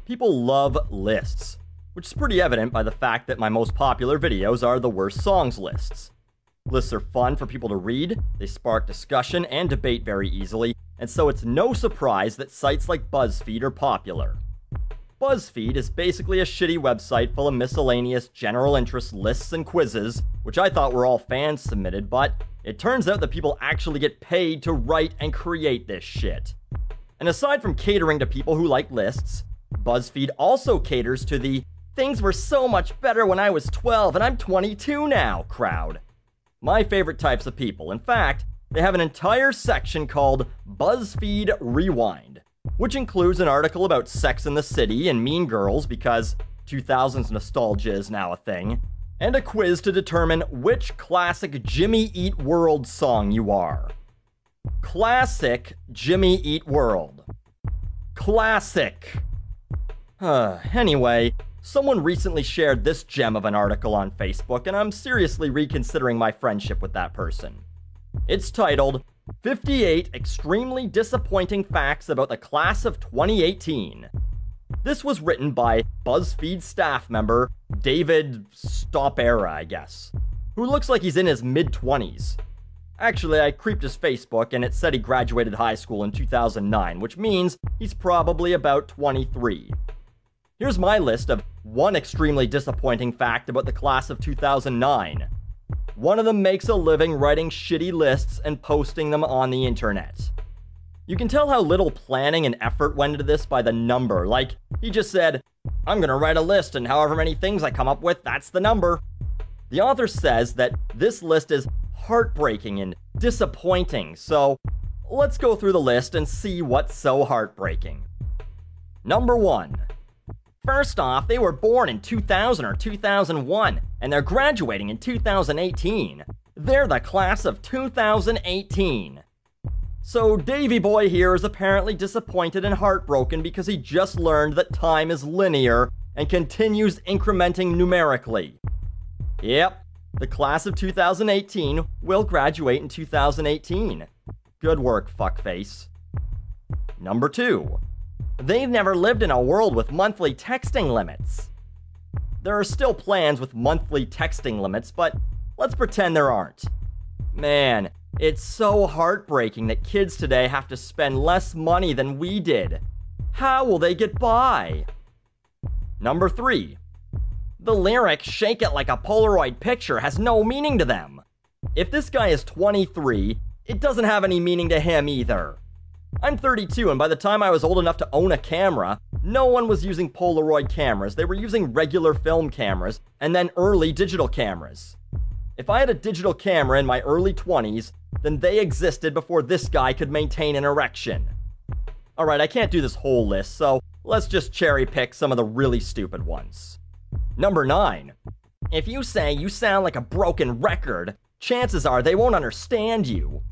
People love lists, which is pretty evident by the fact that my most popular videos are the worst songs lists. Lists are fun for people to read, they spark discussion and debate very easily, and so it's no surprise that sites like Buzzfeed are popular. Buzzfeed is basically a shitty website full of miscellaneous general interest lists and quizzes, which I thought were all fans submitted, but it turns out that people actually get paid to write and create this shit. And aside from catering to people who like lists, BuzzFeed also caters to the "things were so much better when I was 12 and I'm 22 now" crowd. My favorite types of people. In fact, they have an entire section called BuzzFeed Rewind, which includes an article about Sex and the City and Mean Girls because 2000s nostalgia is now a thing, and a quiz to determine which classic Jimmy Eat World song you are. Classic Jimmy Eat World. Classic. Anyway, someone recently shared this gem of an article on Facebook, and I'm seriously reconsidering my friendship with that person. It's titled, 58 Extremely Disappointing Facts About the Class of 2018. This was written by BuzzFeed staff member David Stopera, I guess, who looks like he's in his mid-20s. Actually, I creeped his Facebook and it said he graduated high school in 2009, which means he's probably about 23. Here's my list of one extremely disappointing fact about the class of 2009. One of them makes a living writing shitty lists and posting them on the internet. You can tell how little planning and effort went into this by the number. Like, he just said, "I'm gonna write a list and however many things I come up with, that's the number." The author says that this list is heartbreaking and disappointing, so let's go through the list and see what's so heartbreaking. Number 1. First off, they were born in 2000 or 2001, and they're graduating in 2018. They're the class of 2018. So Davey Boy here is apparently disappointed and heartbroken because he just learned that time is linear and continues incrementing numerically. Yep, the class of 2018 will graduate in 2018. Good work, fuckface. Number 2. They've never lived in a world with monthly texting limits. There are still plans with monthly texting limits, but let's pretend there aren't. Man, it's so heartbreaking that kids today have to spend less money than we did. How will they get by? Number 3. The lyric "shake it like a Polaroid picture" has no meaning to them. If this guy is 23, it doesn't have any meaning to him either. I'm 32, and by the time I was old enough to own a camera, no one was using Polaroid cameras. They were using regular film cameras, and then early digital cameras. If I had a digital camera in my early 20s, then they existed before this guy could maintain an erection. Alright, I can't do this whole list, so let's just cherry pick some of the really stupid ones. Number 9. If you say you sound like a broken record, chances are they won't understand you.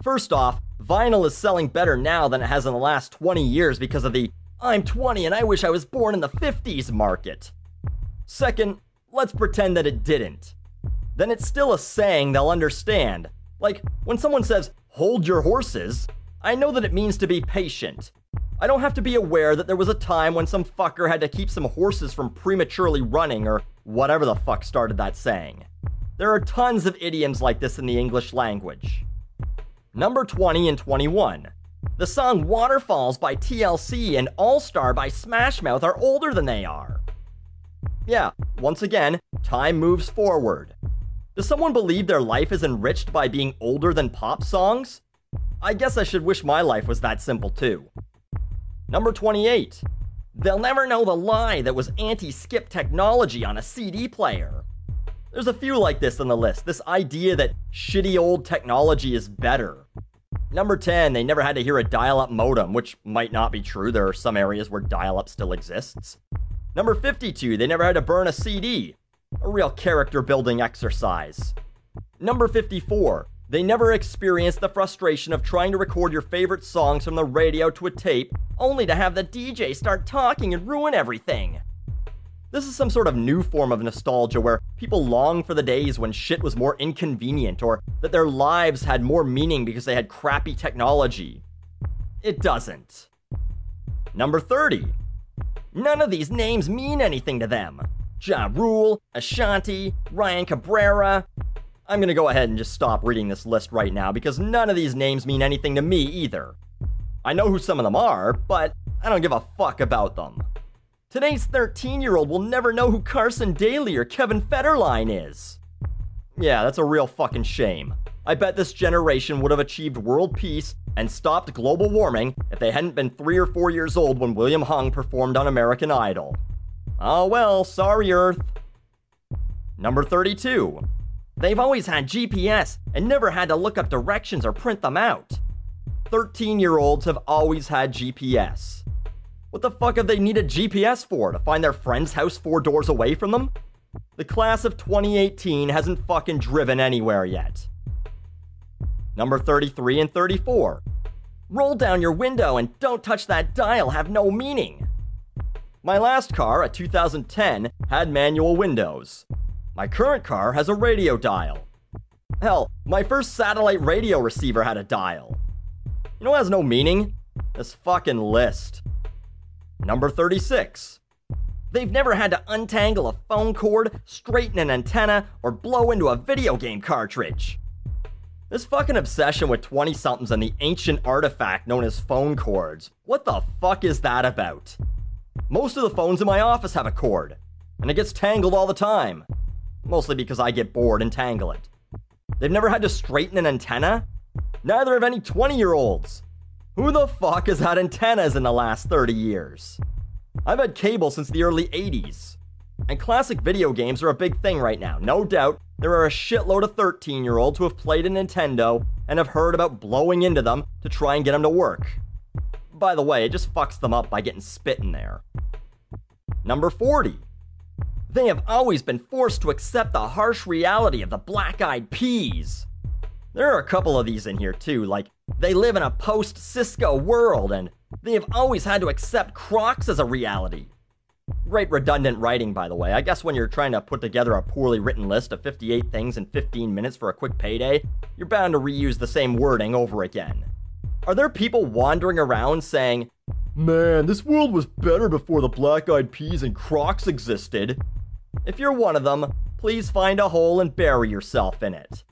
First off, vinyl is selling better now than it has in the last 20 years because of the "I'm 20 and I wish I was born in the 50s" market. Second, let's pretend that it didn't. Then it's still a saying they'll understand. Like, when someone says, "hold your horses," I know that it means to be patient. I don't have to be aware that there was a time when some fucker had to keep some horses from prematurely running or whatever the fuck started that saying. There are tons of idioms like this in the English language. Number 20 and 21. The song "Waterfalls" by TLC and "All-Star" by Smash Mouth are older than they are. Yeah, once again, time moves forward. Does someone believe their life is enriched by being older than pop songs? I guess I should wish my life was that simple too. Number 28. They'll never know the lie that was anti-skip technology on a CD player. There's a few like this on the list, this idea that shitty old technology is better. Number 10, they never had to hear a dial-up modem, which might not be true. There are some areas where dial-up still exists. Number 52, they never had to burn a CD. A real character-building exercise. Number 54, they never experienced the frustration of trying to record your favorite songs from the radio to a tape, only to have the DJ start talking and ruin everything. This is some sort of new form of nostalgia where people long for the days when shit was more inconvenient or that their lives had more meaning because they had crappy technology. It doesn't. Number 30. None of these names mean anything to them. Ja Rule, Ashanti, Ryan Cabrera. I'm gonna go ahead and just stop reading this list right now because none of these names mean anything to me either. I know who some of them are, but I don't give a fuck about them. Today's 13-year-old will never know who Carson Daly or Kevin Federline is. Yeah, that's a real fucking shame. I bet this generation would have achieved world peace and stopped global warming if they hadn't been 3 or 4 years old when William Hung performed on American Idol. Oh well, sorry Earth. Number 32. They've always had GPS and never had to look up directions or print them out. 13-year-olds have always had GPS. What the fuck have they needed GPS for? To find their friend's house 4 doors away from them? The class of 2018 hasn't fucking driven anywhere yet. Number 33 and 34. Roll down your window and don't touch that dial have no meaning. My last car, a 2010, had manual windows. My current car has a radio dial. Hell, my first satellite radio receiver had a dial. You know what has no meaning? This fucking list. Number 36. They've never had to untangle a phone cord, straighten an antenna, or blow into a video game cartridge. This fucking obsession with 20-somethings and the ancient artifact known as phone cords. What the fuck is that about? Most of the phones in my office have a cord, and it gets tangled all the time. Mostly because I get bored and tangle it. They've never had to straighten an antenna? Neither have any 20-year-olds. Who the fuck has had antennas in the last 30 years? I've had cable since the early 80s. And classic video games are a big thing right now. No doubt, there are a shitload of 13-year-olds who have played a Nintendo and have heard about blowing into them to try and get them to work. By the way, it just fucks them up by getting spit in there. Number 40. They have always been forced to accept the harsh reality of the Black-Eyed Peas. There are a couple of these in here too, like they live in a post-Cisco world and they have always had to accept Crocs as a reality. Great redundant writing, by the way. I guess when you're trying to put together a poorly written list of 58 things in 15 minutes for a quick payday, you're bound to reuse the same wording over again. Are there people wandering around saying, "Man, this world was better before the Black-Eyed Peas and Crocs existed"? If you're one of them, please find a hole and bury yourself in it.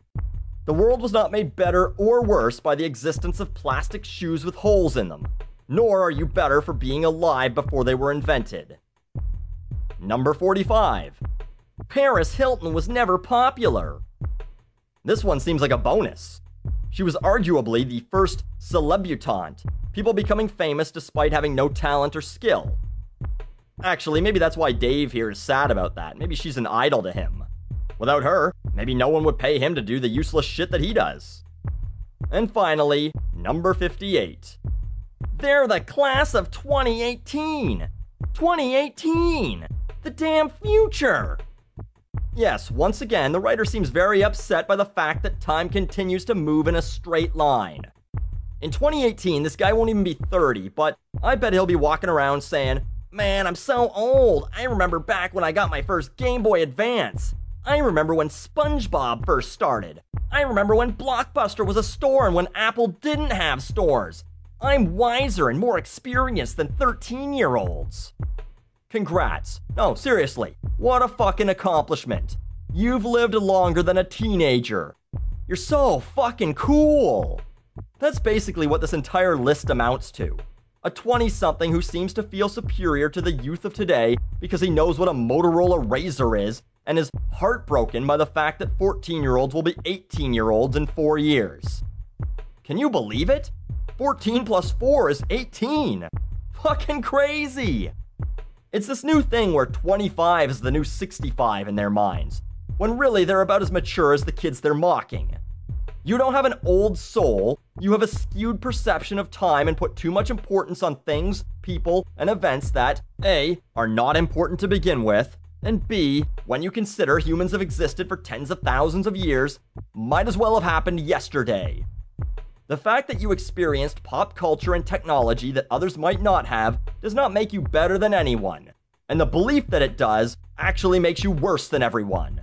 The world was not made better or worse by the existence of plastic shoes with holes in them, nor are you better for being alive before they were invented. Number 45. Paris Hilton was never popular. This one seems like a bonus. She was arguably the first celebutante, people becoming famous despite having no talent or skill. Actually, maybe that's why Dave here is sad about that. Maybe she's an idol to him. Without her, maybe no one would pay him to do the useless shit that he does. And finally, number 58. They're the class of 2018. 2018! The damn future! Yes, once again, the writer seems very upset by the fact that time continues to move in a straight line. In 2018, this guy won't even be 30, but I bet he'll be walking around saying, "Man, I'm so old. I remember back when I got my first Game Boy Advance. I remember when SpongeBob first started. I remember when Blockbuster was a store and when Apple didn't have stores. I'm wiser and more experienced than 13-year-olds. Congrats. No, seriously, what a fucking accomplishment. You've lived longer than a teenager. You're so fucking cool. That's basically what this entire list amounts to. A 20-something who seems to feel superior to the youth of today because he knows what a Motorola Razr is and is heartbroken by the fact that 14-year-olds will be 18-year-olds in 4 years. Can you believe it? 14 plus 4 is 18. Fucking crazy. It's this new thing where 25 is the new 65 in their minds, when really they're about as mature as the kids they're mocking. You don't have an old soul, you have a skewed perception of time and put too much importance on things, people, and events that, A, are not important to begin with, and B, when you consider humans have existed for tens of thousands of years, might as well have happened yesterday. The fact that you experienced pop culture and technology that others might not have does not make you better than anyone, and the belief that it does actually makes you worse than everyone.